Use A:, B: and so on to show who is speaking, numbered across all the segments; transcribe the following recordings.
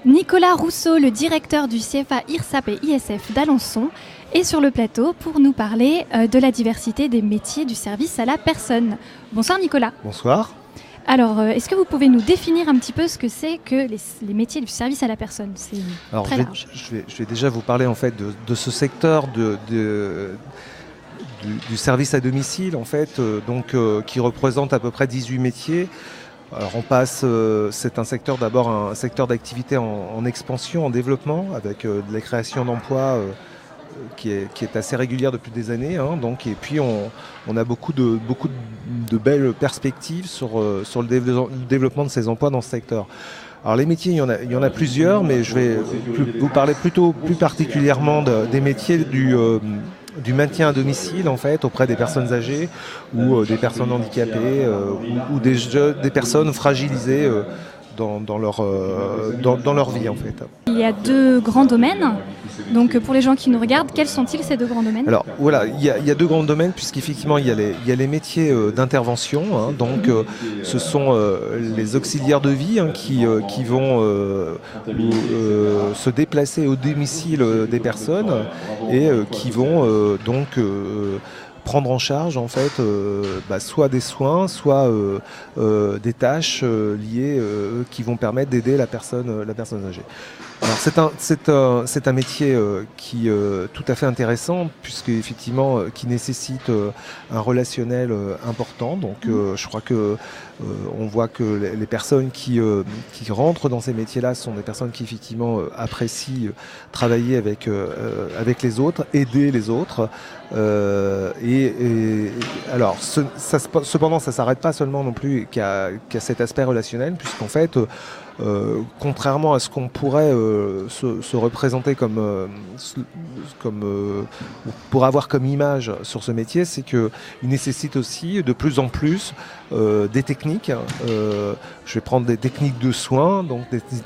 A: Nicolas Rousseau, le directeur du CFA IRSAP et ISF d'Alençon, est sur le plateau pour nous parler de la diversité des métiers du service à la personne. Bonsoir Nicolas.
B: Bonsoir.
A: Alors, est-ce que vous pouvez nous définir un petit peu ce que c'est que les métiers du service à la personne? C'est très large.
B: Je vais déjà vous parler en fait de ce secteur du service à domicile en fait, qui représente à peu près 18 métiers. Alors c'est un secteur d'abord un secteur d'activité en expansion, en développement, avec de la création d'emplois qui est assez régulière depuis des années. Et puis on a beaucoup de belles perspectives sur le développement de ces emplois dans ce secteur. Alors les métiers, il y en a plusieurs, mais je vais vous parler plus particulièrement des métiers du maintien à domicile en fait auprès des personnes âgées ou des personnes handicapées ou des personnes fragilisées dans leur vie en fait.
A: Il y a deux grands domaines. Donc pour les gens qui nous regardent, quels sont-ils ces deux grands domaines?
B: Alors voilà, il y a deux grands domaines puisqu'effectivement il y a les métiers d'intervention, ce sont les auxiliaires de vie qui vont se déplacer au domicile des personnes et qui vont prendre en charge en fait soit des soins, soit des tâches liées qui vont permettre d'aider la personne âgée. Alors c'est un métier qui est tout à fait intéressant puisque effectivement qui nécessite un relationnel important. Donc je crois que on voit que les personnes qui rentrent dans ces métiers-là sont des personnes qui effectivement apprécient travailler avec les autres, aider les autres. Alors cependant ça s'arrête pas seulement non plus qu'à cet aspect relationnel puisqu'en fait contrairement à ce qu'on pourrait se représenter pour avoir comme image sur ce métier, c'est qu'il nécessite aussi de plus en plus des techniques. Je vais prendre des techniques de soins, donc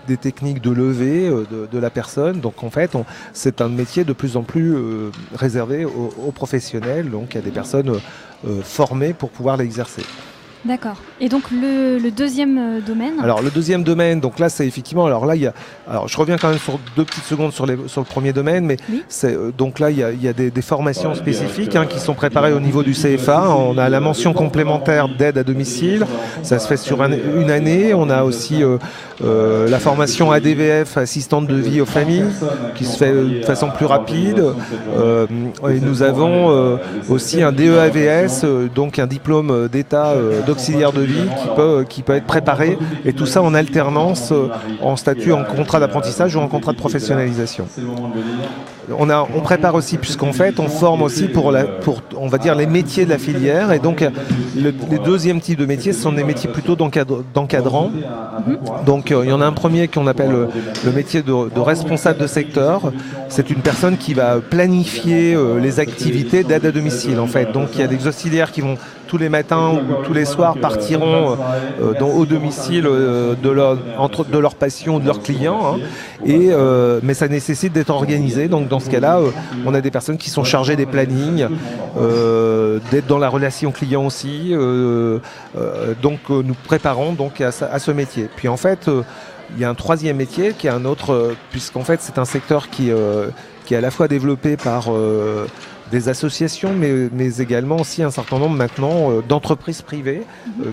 B: des techniques de levée de la personne. Donc en fait, c'est un métier de plus en plus réservé aux professionnels, donc à des personnes formées pour pouvoir l'exercer.
A: D'accord. Et donc le deuxième domaine?
B: Alors le deuxième domaine, donc là c'est effectivement, alors je reviens quand même sur 2 petites secondes sur le premier domaine, mais oui. Donc là il y a des formations spécifiques qui sont préparées au niveau du CFA. On a la mention complémentaire d'aide à domicile, ça se fait sur une année. On a aussi la formation ADVF, assistante de vie aux familles, qui se fait de façon plus rapide. Et nous avons aussi un DEAVS, donc un diplôme d'état d'auxiliaire de vie qui peut être préparé, et tout ça en alternance, en statut en contrat d'apprentissage ou en contrat de professionnalisation. On prépare aussi, puisqu'en fait on forme aussi pour on va dire les métiers de la filière, et donc les deuxième type de métiers, ce sont des métiers plutôt d'encadrant. Donc il y en a un premier qu'on appelle le métier de responsable de secteur. C'est une personne qui va planifier les activités d'aide à domicile en fait. Donc il y a des auxiliaires qui vont tous les matins ou tous les soirs partiront au domicile de leurs patients ou de leurs clients, mais ça nécessite d'être organisé. Donc dans ce cas-là, on a des personnes qui sont chargées des plannings, d'être dans la relation client aussi. Donc nous préparons donc à ce métier. Puis en fait, il y a un troisième métier qui est un autre, puisqu'en fait c'est un secteur qui est à la fois développé par des associations, mais également aussi un certain nombre maintenant d'entreprises privées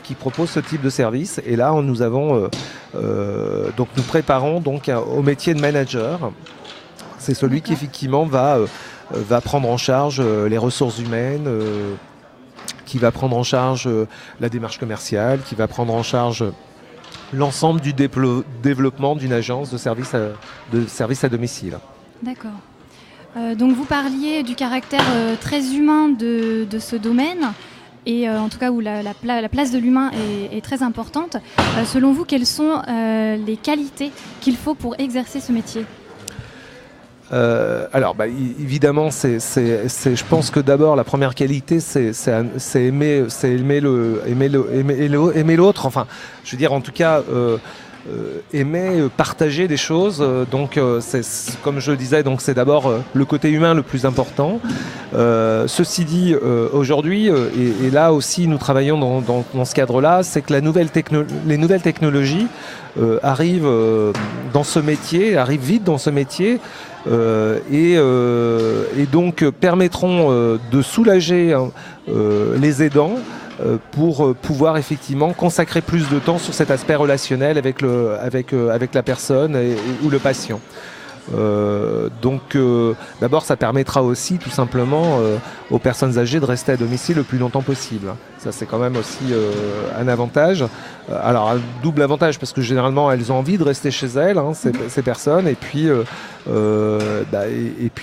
B: qui proposent ce type de service. Et là, nous avons donc nous préparons donc au métier de manager. C'est celui qui effectivement va prendre en charge les ressources humaines, qui va prendre en charge la démarche commerciale, qui va prendre en charge l'ensemble du développement d'une agence de service à domicile.
A: D'accord. Donc vous parliez du caractère très humain de ce domaine, et en tout cas où la place de l'humain est très importante. Selon vous, quelles sont les qualités qu'il faut pour exercer ce métier ?
B: Alors évidemment, je pense que d'abord la première qualité c'est aimer l'autre. Enfin, je veux dire, en tout cas, aimer partager des choses. Donc, comme je le disais, donc c'est d'abord le côté humain le plus important. Ceci dit, aujourd'hui, et là aussi nous travaillons dans ce cadre-là, c'est que les nouvelles technologies arrivent dans ce métier, arrivent vite dans ce métier. Et donc permettront de soulager les aidants pour pouvoir effectivement consacrer plus de temps sur cet aspect relationnel avec la personne ou le patient. D'abord ça permettra aussi tout simplement aux personnes âgées de rester à domicile le plus longtemps possible. Ça c'est quand même aussi un avantage. Alors un double avantage parce que généralement elles ont envie de rester chez elles, ces personnes, et puis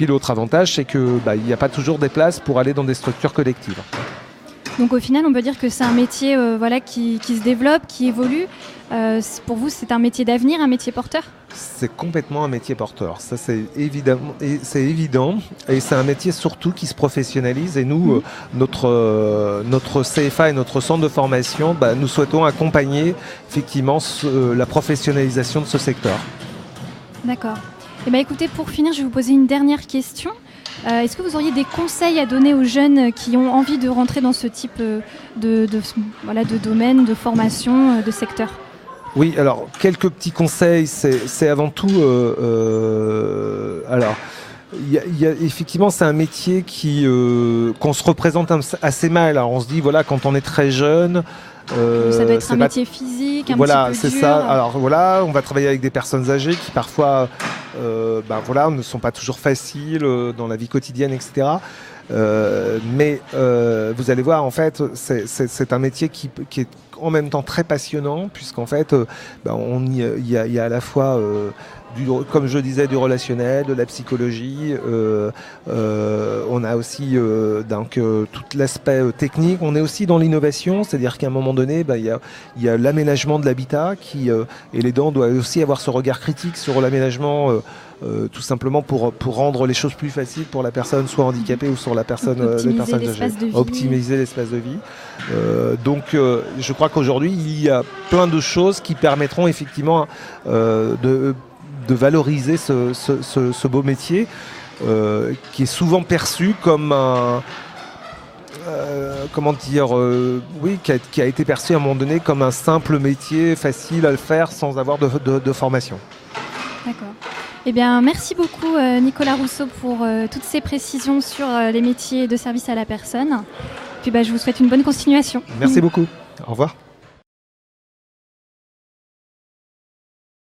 B: l'autre avantage c'est que il n'y a pas toujours des places pour aller dans des structures collectives.
A: Donc au final, on peut dire que c'est un métier qui se développe, qui évolue. Pour vous, c'est un métier d'avenir, un métier porteur ?
B: C'est complètement un métier porteur. Ça, c'est évident. Et c'est un métier surtout qui se professionnalise. Et nous, notre CFA et notre centre de formation, nous souhaitons accompagner effectivement la professionnalisation de ce secteur. D'accord.
A: Et écoutez, pour finir, je vais vous poser une dernière question. Est-ce que vous auriez des conseils à donner aux jeunes qui ont envie de rentrer dans ce type de domaine, de formation, de secteur ?
B: Oui, alors quelques petits conseils. C'est avant tout. Effectivement, c'est un métier qu'on se représente assez mal. Alors on se dit quand on est très jeune.
A: Ça doit être un métier physique, un petit peu dur.
B: Voilà, c'est ça. Alors on va travailler avec des personnes âgées qui parfois ne sont pas toujours faciles dans la vie quotidienne, etc. Mais vous allez voir, en fait, c'est un métier qui est en même temps très passionnant, puisqu'en fait, il y a à la fois comme je disais, du relationnel, de la psychologie. On a aussi tout l'aspect technique. On est aussi dans l'innovation, c'est-à-dire qu'à un moment donné, il y a l'aménagement de l'habitat et l'aidant doit aussi avoir ce regard critique sur l'aménagement, tout simplement pour rendre les choses plus faciles pour la personne soit handicapée ou sur les personnes âgées. Optimiser l'espace de vie. Donc je crois qu'aujourd'hui, il y a plein de choses qui permettront effectivement de valoriser ce beau métier qui est souvent perçu comme un... qui a été perçu à un moment donné comme un simple métier facile à le faire sans avoir de formation.
A: D'accord. Eh bien, merci beaucoup Nicolas Rousseau pour toutes ces précisions sur les métiers de service à la personne. Puis je vous souhaite une bonne continuation.
B: Merci beaucoup. Au revoir.